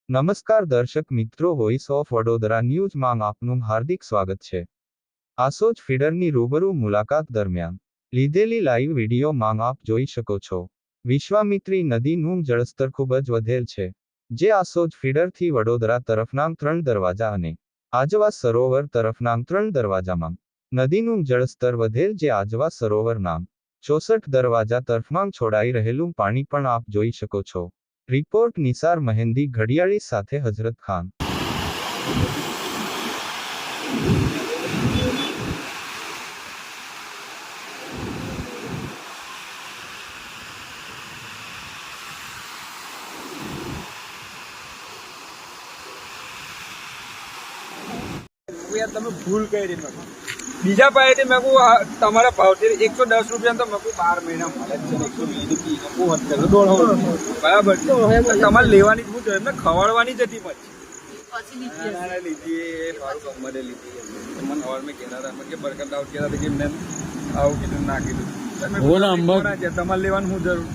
નમસ્કાર દર્શક મિત્રો, વોઇસ ઓફ વડોદરા ન્યૂઝમાં આપનું હાર્દિક સ્વાગત છે. આસોજ ફીડરની રૂબરૂ મુલાકાત દરમિયાન લીધેલી લાઈવ વિડીયોમાં આપ જોઈ શકો છો, વિશ્વામિત્રી નદીનું જળસ્તર ખૂબ જ વધેલ છે, જે આસોજ ફીડરથી વડોદરા તરફના 3 દરવાજા અને આજવા સરોવર તરફના 3 દરવાજામાં નદીનું જળસ્તર વધેલ, જે આજવા સરોવરના 64 દરવાજા તરફમાં છોડાઈ રહેલું પાણી પણ આપ જોઈ શકો છો. રિપોર્ટ નિસાર મહેંદી ઘડિયાળી સાથે હજરત ખાન. તમે ભૂલ કરી બીજા પાસેથી મેં કહું તમારા ભાવથી 110 રૂપિયા તો મેં કહું 12 મહિના મળે જ છે. 120 બરાબર છે. તમારે લેવાની શું જોઈએ? મેં ખવાડવાની જ હતી પછી લીધી મારું ગમરે લીધી મને હવાર મેં કહેતા હતા કે બરકત આઉટ કહેતા હતા કે એમને આવું કીધું ના કીધું તમારે લેવાનું શું જરૂર?